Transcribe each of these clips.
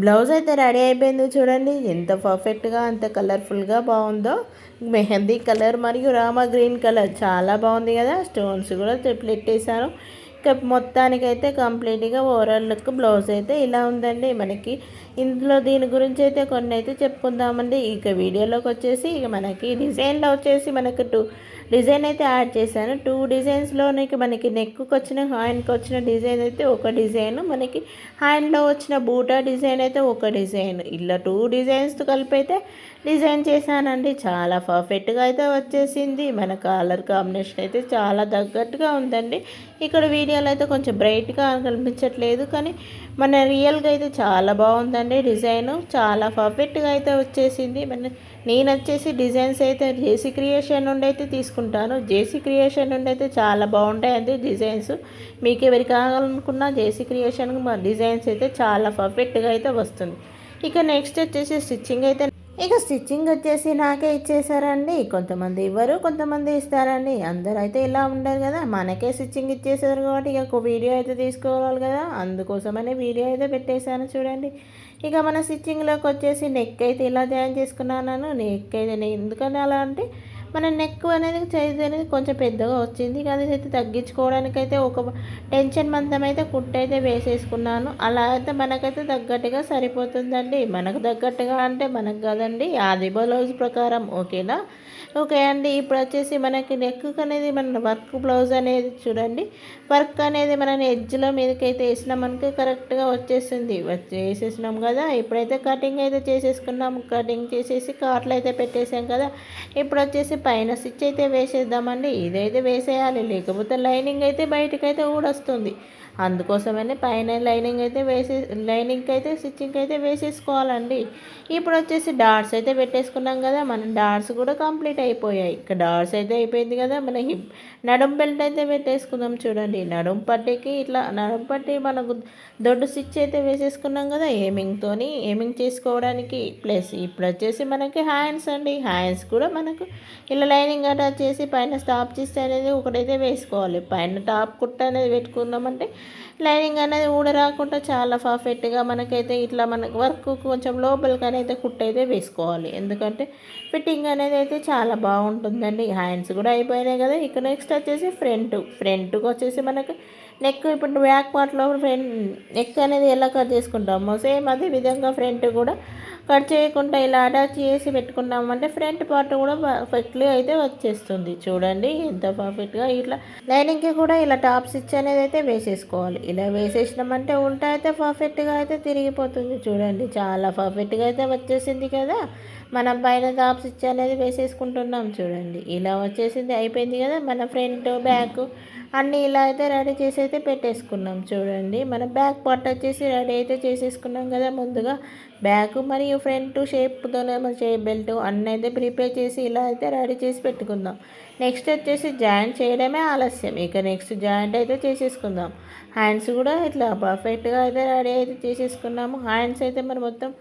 Blouse అయితే ready అయిపోయింది చూడండి. ఎంత పర్ఫెక్ట్గా అంత కలర్ఫుల్గా బాగుందో. మెహందీ కలర్ మరియు రామా గ్రీన్ కలర్ చాలా బాగుంది కదా. స్టోన్స్ కూడా పెట్టేశాను. ఇక మొత్తానికైతే కంప్లీట్గా ఓవరాల్ లుక్ బ్లౌజ్ అయితే ఇలా ఉందండి మనకి. ఇందులో దీని గురించి అయితే కొన్ని అయితే చెప్పుకుందామండి. ఇక వీడియోలోకి వచ్చేసి ఇక మనకి డిజైన్లో వచ్చేసి మనకు డిజైన్ అయితే యాడ్ చేశాను. 2 డిజైన్స్లోనికి మనకి నెక్కు వచ్చిన హ్యాండ్కి వచ్చిన డిజైన్ అయితే ఒక డిజైన్, మనకి హ్యాండ్లో వచ్చిన బూటా డిజైన్ అయితే ఒక డిజైన్, ఇలా 2 డిజైన్స్తో కలిపి అయితే డిజైన్ చేశానండి. చాలా పర్ఫెక్ట్గా అయితే వచ్చేసింది. మన కలర్ కాంబినేషన్ అయితే చాలా తగ్గట్టుగా ఉందండి. ఇక్కడ వీడియోలో అయితే కొంచెం బ్రైట్గా కనిపించట్లేదు, కానీ మన రియల్గా అయితే చాలా బాగుందండి. డిజైను చాలా పర్ఫెక్ట్గా అయితే వచ్చేసింది. నేను వచ్చేసి డిజైన్స్ అయితే జేసీ క్రియేషన్ నుండి అయితే తీసుకుంటాను. జేసీ క్రియేషన్ నుండి అయితే చాలా బాగుంటాయండి డిజైన్స్. మీకు ఎవరికి కావాలనుకున్నా జేసీ క్రియేషన్ డిజైన్స్ అయితే చాలా పర్ఫెక్ట్గా అయితే వస్తుంది. ఇక నెక్స్ట్ వచ్చేసి స్టిచ్చింగ్ అయితే, ఇక స్టిచ్చింగ్ వచ్చేసి నాకే ఇచ్చేసారండి. కొంతమంది ఇవ్వరు, కొంతమంది ఇస్తారండి. అందరూ అయితే ఇలా ఉండరు కదా. మనకే స్టిచ్చింగ్ ఇచ్చేసారు కాబట్టి ఇక వీడియో అయితే తీసుకోవాలి కదా, అందుకోసమనే వీడియో అయితే పెట్టేశాను చూడండి. ఇక మన స్టిచ్చింగ్లోకి వచ్చేసి నెక్ అయితే ఇలా జాయిన్ చేసుకున్నాను. నెక్ అయితే ఎందుకని అలా అంటే మన నెక్ అనేది సైజ్ అనేది కొంచెం పెద్దగా వచ్చింది. అది అయితే తగ్గించుకోవడానికైతే ఒక టెన్షన్ మందం అయితే కుట్టు అయితే వేసేసుకున్నాను. అలా అయితే మనకైతే తగ్గట్టుగా సరిపోతుందండి. మనకు తగ్గట్టుగా అంటే మనకు కదండి, ఆది బ్లౌజ్ ప్రకారం. ఓకేనా? ఓకే అండి. ఇప్పుడు వచ్చేసి మనకి నెక్ అనేది మన వర్క్ బ్లౌజ్ అనేది చూడండి, వర్క్ అనేది మన ఎడ్జ్లో మీదకైతే వేసినామనుకో కరెక్ట్గా వచ్చేస్తుంది. వేసేసినాం కదా. ఇప్పుడైతే కటింగ్ అయితే చేసేసుకున్నాం. కటింగ్ చేసేసి కాట్లు అయితే పెట్టేసాం కదా. ఇప్పుడు వచ్చేసి పైన స్టిచ్ అయితే వేసేద్దామండి. ఇదైతే వేసేయాలి, లేకపోతే లైనింగ్ అయితే బయటకైతే ఊడొస్తుంది. అందుకోసమని పైన లైనింగ్ అయితే స్టిచ్చింగ్ అయితే వేసేసుకోవాలండి. ఇప్పుడు వచ్చేసి డాట్స్ అయితే పెట్టేసుకున్నాం కదా. మన డాట్స్ కూడా కంప్లీట్ అయిపోయాయి. ఇక డాట్స్ అయితే అయిపోయింది కదా. మన నడుం బెల్ట్ అయితే పెట్టేసుకుందాం చూడండి. నడుం పట్టీకి ఇట్లా నడుం పట్టి మనకు దొడ్డు స్టిచ్ అయితే వేసేసుకున్నాం కదా ఏమింగ్ చేసుకోవడానికి. ప్లస్ ఇప్పుడు వచ్చేసి మనకి హ్యాండ్స్ అండి. హ్యాండ్స్ కూడా మనకు ఇలా లైనింగ్ అటాచ్ చేసి పైన స్టాప్ చేసి అనేది ఒకటైతే వేసుకోవాలి. పైన టాప్ కుట్ట అనేది పెట్టుకున్నామంటే లైనింగ్ అనేది ఊడరాకుండా చాలా పర్ఫెక్ట్గా మనకైతే ఇట్లా మనకు వర్క్ కొంచెం లోపలికి అనేది కుట్టు అయితే వేసుకోవాలి. ఎందుకంటే ఫిట్టింగ్ అనేది అయితే చాలా బాగుంటుందండి. హ్యాండ్స్ కూడా అయిపోయినాయి కదా. ఇక నెక్స్ట్ వచ్చేసి ఫ్రంట్కి వచ్చేసి మనకు నెక్, ఇప్పుడు బ్యాక్ పార్ట్లో నెక్ అనేది ఎలా కట్ చేసుకుంటామో సేమ్ అదే విధంగా ఫ్రంట్ కూడా కట్ చేయకుండా ఇలా అటాచ్ చేసి పెట్టుకున్నామంటే ఫ్రంట్ పార్ట్ కూడా పర్ఫెక్ట్గా అయితే వచ్చేస్తుంది. చూడండి ఎంత పర్ఫెక్ట్గా. ఇట్లా లైనింగ్కి కూడా ఇలా టాప్ స్టిచ్ అనేది అయితే వేసేసుకోవాలి. ఇలా వేసేసినామంటే ఉల్టా అయితే పర్ఫెక్ట్గా అయితే తిరిగిపోతుంది. చూడండి చాలా పర్ఫెక్ట్గా అయితే వచ్చేసింది కదా. మనం పైన టాప్ స్టిచ్ అనేది వేసేసుకుంటున్నాం చూడండి. ఇలా వచ్చేసింది, అయిపోయింది కదా. మన ఫ్రంట్ బ్యాక్ అన్నీ ఇలా అయితే రెడీ చేసి అయితే పెట్టేసుకున్నాం చూడండి. మన బ్యాక్ పార్ట్ వచ్చేసి రెడీ అయితే చేసేసుకున్నాం కదా. ముందుగా బ్యాక్ మరియు ఫ్రంట్ షేప్తోనే మన షేప్ బెల్ట్ అన్నీ అయితే ప్రిపేర్ చేసి ఇలా అయితే రెడీ చేసి పెట్టుకుందాం. నెక్స్ట్ వచ్చేసి జాయింట్ చేయడమే ఆలస్యం. ఇక నెక్స్ట్ జాయింట్ అయితే చేసేసుకుందాం. హ్యాండ్స్ కూడా ఇట్లా పర్ఫెక్ట్గా అయితే రెడీ అయితే చేసేసుకున్నాము. హ్యాండ్స్ అయితే మరి మొత్తం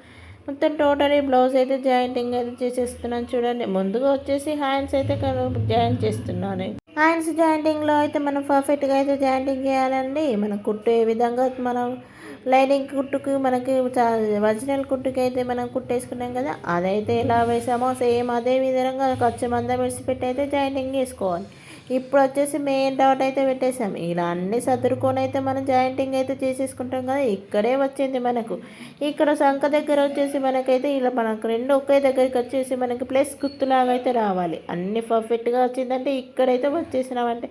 టోటలీ బ్లౌజ్ అయితే జాయింటింగ్ అయితే చేసేస్తున్నాను చూడండి. ముందుగా వచ్చేసి హ్యాండ్స్ అయితే జాయింట్ చేస్తున్నాను. హ్యాండ్స్ జాయింటింగ్లో అయితే మనం పర్ఫెక్ట్గా అయితే జాయింటింగ్ చేయాలండి. మన కుట్టు ఏ విధంగా మనం లైనింగ్ కుట్టుకు మనకి ఒరిజినల్ కుట్టుకి అయితే మనం కుట్టేసుకున్నాం కదా, అదైతే ఎలా వేసామో సేమ్ అదే విధంగా ఖర్చు మందం విడిచిపెట్టి అయితే జాయింటింగ్ చేసుకోవాలి. ఇప్పుడు వచ్చేసి మెయిన్ డాట్ అయితే పెట్టేసాం. ఇలా అన్నీ సదురుకొని అయితే మనం జాయింటింగ్ అయితే చేసేసుకుంటాం కదా. ఇక్కడే వచ్చింది మనకు. ఇక్కడ సంఖ దగ్గర వచ్చేసి మనకైతే ఇలా మనకు రెండు ఒకే దగ్గరికి వచ్చేసి మనకి ప్లస్ గుర్తులాగా అయితే రావాలి. అన్నీ పర్ఫెక్ట్గా వచ్చిందంటే ఇక్కడైతే వచ్చేసినామంటే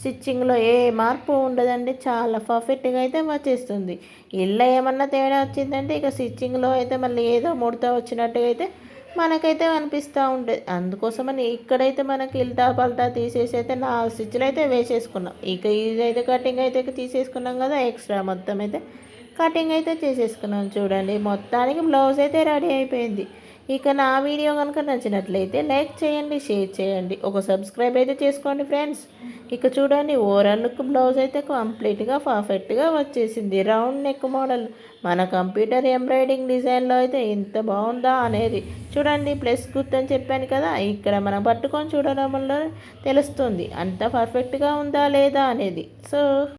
స్టిచ్చింగ్లో ఏ మార్పు ఉండదండి. చాలా పర్ఫెక్ట్గా అయితే వచ్చేస్తుంది. ఇలా ఏమన్నా తేడా వచ్చిందంటే ఇక స్టిచ్చింగ్లో అయితే మళ్ళీ ఏదో ముడత వచ్చినట్టుగా అయితే మనకైతే అనిపిస్తూ ఉంటుంది. అందుకోసమని ఇక్కడైతే మనకి ఇల్టా పల్టా తీసేసి అయితే 4 స్టిచ్లు అయితే వేసేసుకున్నాం. ఇక ఇదైతే కటింగ్ అయితే తీసేసుకున్నాం కదా. ఎక్స్ట్రా మొత్తం అయితే కటింగ్ అయితే చేసేసుకున్నాం చూడండి. మొత్తానికి బ్లౌజ్ అయితే రెడీ అయిపోయింది. ఇక నా వీడియో కనుక నచ్చినట్లయితే లైక్ చేయండి, షేర్ చేయండి, ఒక సబ్స్క్రైబ్ అయితే చేసుకోండి ఫ్రెండ్స్. ఇక చూడండి ఓవరాల్ లుక్ బ్లౌజ్ అయితే కంప్లీట్గా పర్ఫెక్ట్గా వచ్చేసింది. రౌండ్ నెక్ మోడల్ మన కంప్యూటర్ ఎంబ్రాయిడింగ్ డిజైన్లో అయితే ఎంత బాగుందా అనేది చూడండి. ప్లస్ గుర్తు అని చెప్పాను కదా, ఇక్కడ మనం పట్టుకొని చూడడం వల్ల తెలుస్తుంది అంత పర్ఫెక్ట్గా ఉందా లేదా అనేది. సో